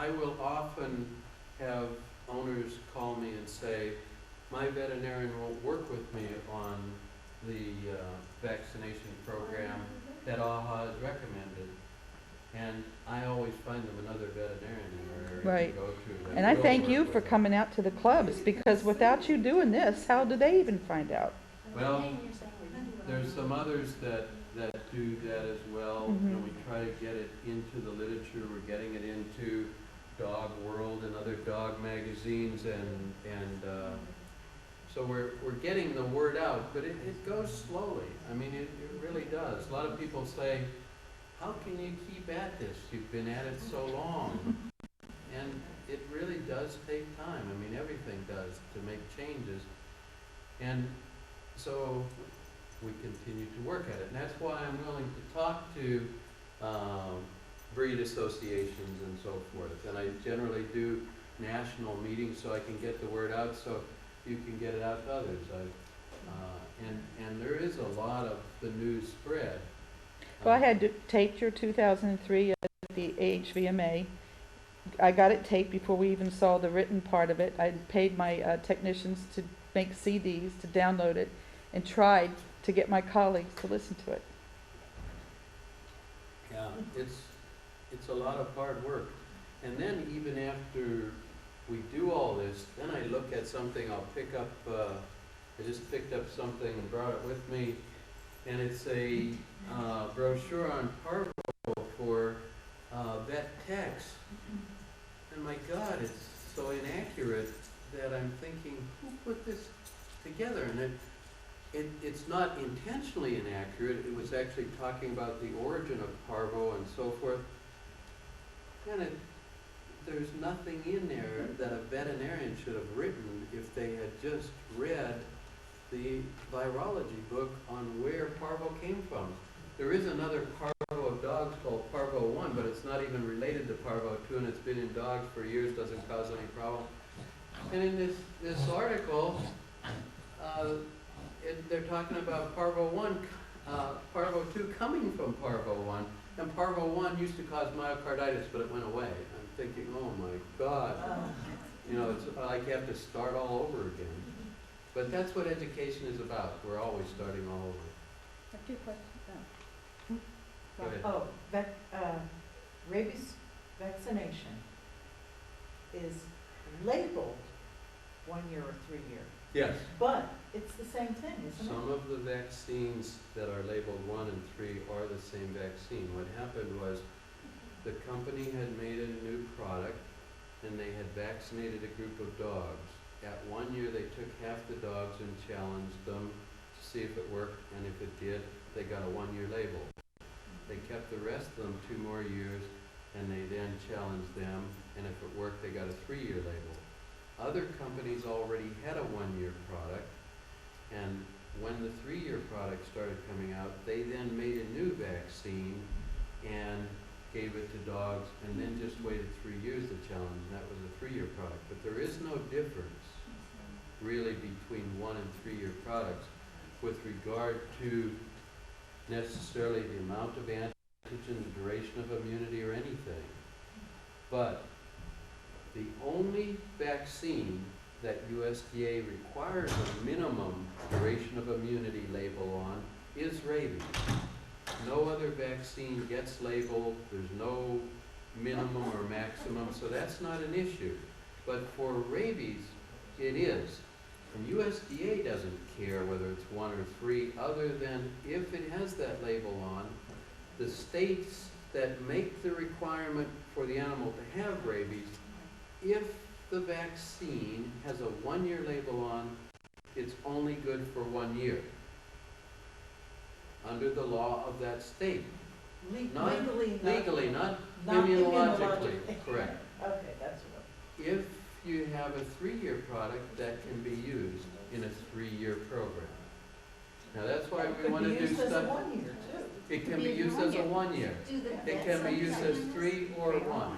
I will often have owners call me and say, my veterinarian won't work with me on the vaccination program that AHA has recommended. And I always find them another veterinarian in our area Right. to go to. that And I will thank work you with for them. coming out to the clubs, because without you doing this, how do they even find out? Well, there's some others that do that as well, and we try to get it into the literature. We're getting it into Dog World and other dog magazines, and so we're getting the word out, but it goes slowly. I mean, it really does. A lot of people say, how can you keep at this? You've been at it so long. And it really does take time. I mean, everything does to make changes. And so we continue to work at it. And that's why I'm willing to talk to breed associations and so forth. And I generally do national meetings so I can get the word out, so you can get it out to others. And there is a lot of the news spread. Well, I had to tape your 2003 at the AHVMA. I got it taped before we even saw the written part of it. I paid my technicians to make CDs, to download it, and tried to get my colleagues to listen to it. Yeah, it's a lot of hard work. And then even after we do all this, then I look at something, I'll pick up, I just picked up something and brought it with me, and it's a brochure on parvo for vet techs. And my God, it's so inaccurate that I'm thinking, who put this together? And it's not intentionally inaccurate. It was actually talking about the origin of parvo and so forth. And there's nothing in there that a veterinarian should have written if they had just read the virology book on where parvo came from. There is another parvo of dogs called parvo 1, but it's not even related to parvo 2, and it's been in dogs for years, doesn't cause any problem. And in this article, they're talking about parvo 1, parvo 2 coming from parvo 1, and parvo 1 used to cause myocarditis, but it went away. I'm thinking, oh my God, you know, it's like you have to start all over again. But that's what education is about. We're always starting all over. I have two questions. Go ahead. Rabies vaccination is labeled 1 year or 3 year, Yes. but it's the same thing, isn't it? Some of the vaccines that are labeled 1 and 3 are the same vaccine. What happened was the company had made a new product and they had vaccinated a group of dogs. At 1 year, they took half the dogs and challenged them to see if it worked, and if it did, they got a 1 year label. They kept the rest of them 2 more years, and they then challenged them, and if it worked, they got a 3 year label. Other companies already had a 1 year product, and when the 3 year product started coming out, they then made a new vaccine and gave it to dogs, and then just waited 3 years to challenge, and that was a 3 year product. But there is no difference really between 1 and 3 year products with regard to necessarily the amount of antigen, the duration of immunity, or anything. But the only vaccine that USDA requires a minimum duration of immunity label on is rabies. No other vaccine gets labeled, there's no minimum or maximum, so that's not an issue. But for rabies, it is. And USDA doesn't care whether it's 1 or 3, other than if it has that label on, the states that make the requirement for the animal to have rabies, if the vaccine has a 1 year label on, it's only good for 1 year under the law of that state. Not legally, not immunologically. Correct. Okay, that's what. If you have a 3 year product that can be used in a 3 year program. Now that's why we want to do It could be used as a stuff. 1 year too. It can be used as a 1 year. It can be used as 3 or 1.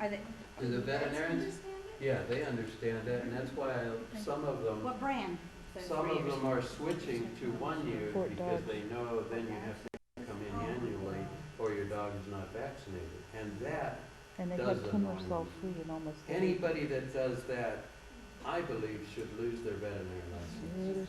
Are they, Do the veterinarians? Yeah, they understand that, and that's why some of them, what brand? some of them are switching to 1 year Fort because Dog. they know then you have to come in annually or your dog is not vaccinated. And that And they does had a Plymouth normal- free in almost. Anybody that does that, I believe, should lose their veterinary license. Yeah, there's a